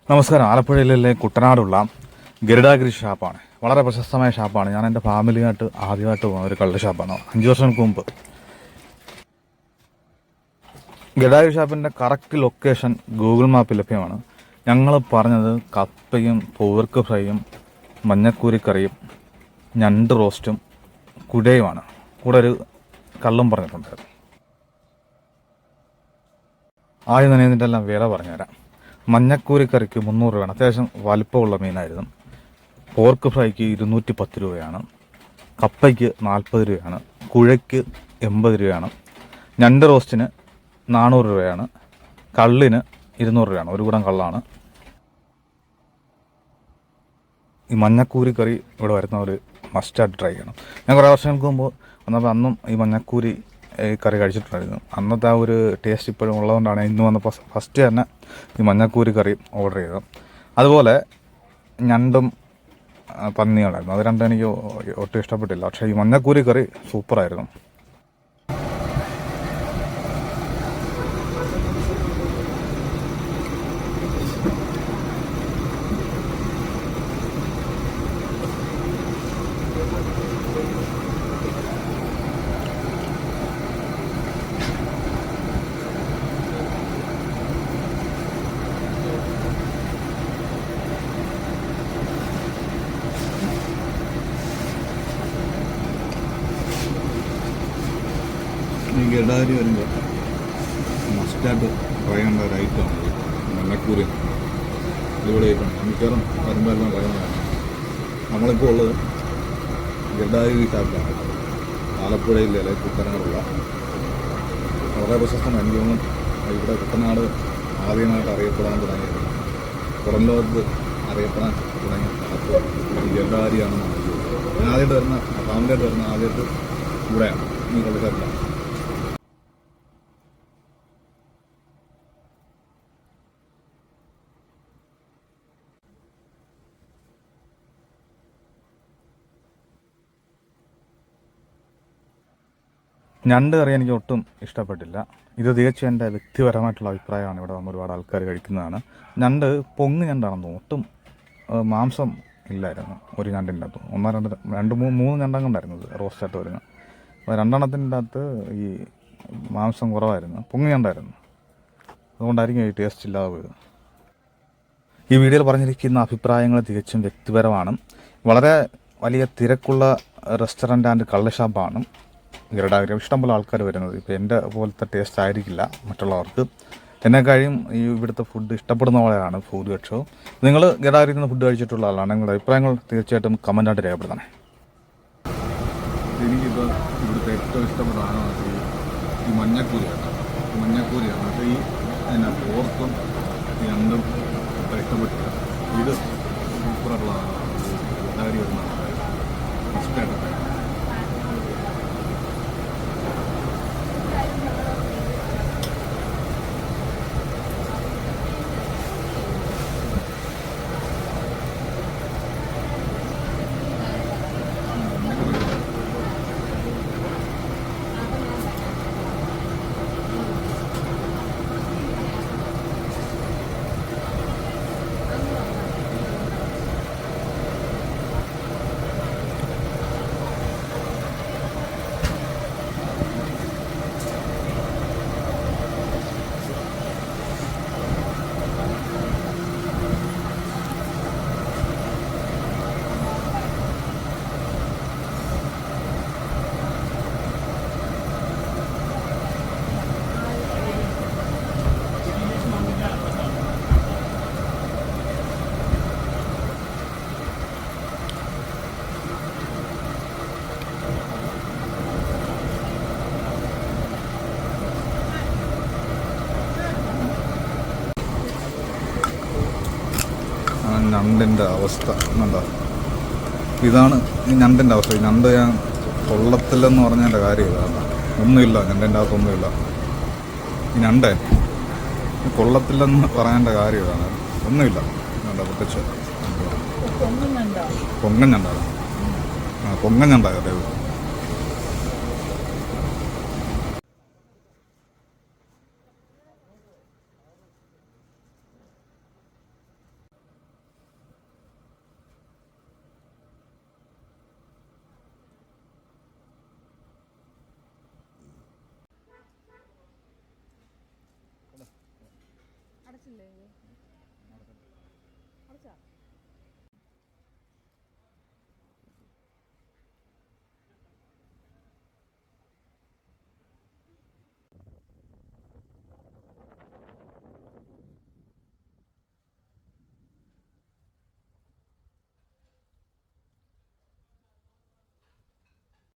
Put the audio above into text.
നമസ്കാരം. ആലപ്പുഴയിലെ കുട്ടനാടുള്ള ഗരുഡാഗിരി ഷാപ്പാണ്. വളരെ പ്രശസ്തമായ ഷാപ്പാണ്. ഞാൻ എൻ്റെ ഫാമിലിയായിട്ട് ആദ്യമായിട്ട് പോകുന്ന ഒരു കള്ള് ഷാപ്പാണ്. 5 വർഷങ്ങൾക്ക് മുമ്പ്. ഗരുഡാഗിരി ഷാപ്പിൻ്റെ കറക്റ്റ് ലൊക്കേഷൻ ഗൂഗിൾ മാപ്പിൽ ലഭ്യമാണ്. ഞങ്ങൾ പറഞ്ഞത് കപ്പയും പോർക്ക് ഫ്രൈയും മഞ്ഞക്കൂരിക്കറിയും ഞണ്ട് റോസ്റ്റും കുടയുമാണ്. കൂടെ ഒരു കള്ളും പറഞ്ഞിട്ടുണ്ടായിരുന്നു. ആദ്യം തന്നെ ഇതിൻ്റെ എല്ലാം വില പറഞ്ഞുതരാം. മഞ്ഞക്കൂരിക്കറിക്ക് 300 രൂപയാണ്. അത്യാവശ്യം വലിപ്പമുള്ള മീനായിരുന്നു. പോർക്ക് ഫ്രൈക്ക് 210 രൂപയാണ്. കപ്പയ്ക്ക് 40 രൂപയാണ്. കുഴയ്ക്ക് 80 രൂപയാണ്. ഞണ്ട് റോസ്റ്റിന് 400 രൂപയാണ്. കള്ളിന് 200 രൂപയാണ്. ഒരു കൂടം കള്ളാണ്. ഈ മഞ്ഞക്കൂരിക്കറി ഇവിടെ വരുന്നവർ മസ്റ്റായിട്ട് ട്രൈ ചെയ്യണം. ഞാൻ കുറേ വർഷങ്ങൾക്ക് മുമ്പ് വന്നപ്പോൾ അന്നും ഈ മഞ്ഞക്കൂരി കറി കഴിച്ചിട്ടുണ്ടായിരുന്നു. അന്നത്തെ ആ ഒരു ടേസ്റ്റ് ഇപ്പോഴും ഉള്ളതുകൊണ്ടാണ് ഇന്ന് വന്നപ്പോൾ ഫസ്റ്റ് തന്നെ ഈ മഞ്ഞക്കൂരി കറി ഓർഡർ ചെയ്തത്. അതുപോലെ ഞണ്ടും പന്നിയുണ്ടായിരുന്നു. അത് രണ്ടും എനിക്ക് ഒട്ടും ഇഷ്ടപ്പെട്ടില്ല. പക്ഷേ ഈ മഞ്ഞക്കൂരി കറി സൂപ്പറായിരുന്നു. ഈ ഗഡാരി വരുമ്പോൾ മസ്റ്റായിട്ട് ട്രൈ ചെയ്യേണ്ട ഒരു ഐറ്റമാണ് മഞ്ഞക്കൂരി. ഇവിടെ ഐറ്റമാണ് മിക്കവാറും വരുമ്പോൾ എല്ലാം ട്രൈ ചെയ്യുന്നതാണ്. നമ്മളിപ്പോൾ ഉള്ളത് ഗഡാരി ഷാപ്പിലാണ്. ആലപ്പുഴയിലെ കുട്ടനാടുള്ള വളരെ പ്രശസ്തമാണ്. എനിക്ക് തോന്നുന്നു ഇവിടെ കുട്ടനാട് ആദ്യമായിട്ട് അറിയപ്പെടാൻ തുടങ്ങിയത്, പുറം ലോകത്ത് അറിയപ്പെടാൻ തുടങ്ങിയ ഷാപ്പ് ഈ ഗഡാരിയാണെന്നാണ് എനിക്ക് തോന്നുന്നത്. ഞാൻ ആദ്യമായിട്ട് വരുന്ന ഫാമിലിയായിട്ട് വരുന്ന ആദ്യമായിട്ട് ഇവിടെയാണ്, ഈ കള്ളിക്കാട്ടിലാണ്. ഞണ്ട് കറി എനിക്ക് ഒട്ടും ഇഷ്ടപ്പെട്ടില്ല. ഇത് തികച്ചും എൻ്റെ വ്യക്തിപരമായിട്ടുള്ള അഭിപ്രായമാണ്. ഇവിടെ വന്ന് ഒരുപാട് ആൾക്കാർ കഴിക്കുന്നതാണ്. ഞണ്ട് പൊങ്ങ് ഞണ്ടാണെന്ന് തോന്നുന്നു. ഒട്ടും മാംസം ഇല്ലായിരുന്നു ഒരു ഞണ്ടിൻ്റെ അകത്ത്. മൂന്ന് ഞണ്ടം കൊണ്ടായിരുന്നു റോസ്റ്റായിട്ട് വരുന്നത്. അപ്പോൾ രണ്ടെണ്ണത്തിൻ്റെ അകത്ത് ഈ മാംസം കുറവായിരുന്നു, പൊങ്ങ് ഞണ്ടായിരുന്നു. അതുകൊണ്ടായിരിക്കും ഈ ടേസ്റ്റ് ഇല്ലാതെ പോയത്. ഈ വീഡിയോയിൽ പറഞ്ഞിരിക്കുന്ന അഭിപ്രായങ്ങൾ തികച്ചും വ്യക്തിപരമാണ്. വളരെ വലിയ തിരക്കുള്ള റെസ്റ്റോറൻറ്റ് ആൻഡ് കള്ള് ഷാപ്പാണ് ഗരുഡാഗിരി. ഇഷ്ടംപോലെ ആൾക്കാർ വരുന്നത്. ഇപ്പോൾ എൻ്റെ പോലത്തെ ടേസ്റ്റ് ആയിരിക്കില്ല മറ്റുള്ളവർക്ക്. എന്നെക്കാളും ഈ ഇവിടുത്തെ ഫുഡ് ഇഷ്ടപ്പെടുന്ന പോലെയാണ് ഭൂരിപക്ഷവും. നിങ്ങൾ ഗരുഡാഗിരിയിൽ നിന്ന് ഫുഡ് കഴിച്ചിട്ടുള്ള ആളാണ്. നിങ്ങളുടെ അഭിപ്രായങ്ങൾ തീർച്ചയായിട്ടും കമൻറ്റായിട്ട് രേഖപ്പെടുത്തണേ. എനിക്കിപ്പോൾ ഇവിടുത്തെ ഏറ്റവും ഇഷ്ടപ്പെട്ടതാണ് ഈ മഞ്ഞക്കൂരിയാണ്. പക്ഷേ ഈ എന്നാ പോർക്കും ഞണ്ടും അത്ര ഇഷ്ടപ്പെട്ടില്ല. ഇത് സൂപ്പറായിട്ടുള്ളതാണ്. ഗഡാരി വരുന്നതാണ് മസ്റ്റായിട്ട്. ഞണ്ടിൻ്റെ അവസ്ഥ എന്താ? ഇതാണ് ഈ ഞണ്ടിൻ്റെ അവസ്ഥ. ഈ ഞണ്ട് ഞാൻ കൊള്ളത്തില്ലെന്ന് പറഞ്ഞതിൻ്റെ കാര്യം ഇതാണ്. ഒന്നുമില്ല ഞണ്ടിൻ്റെ അകത്തൊന്നുമില്ല. ഈ ഞണ്ടേ കൊള്ളത്തില്ലെന്ന് പറയേണ്ട കാര്യം ഇതാണ്. ഒന്നുമില്ല. പ്രത്യേകിച്ച് പൊങ്ങൻ ഞണ്ടാണ്. പൊങ്ങൻ ഞണ്ടായോ ദേവ്? അടച്ചില്ലേ ഇത്? നടക്കട്ടെ. അടച്ചാ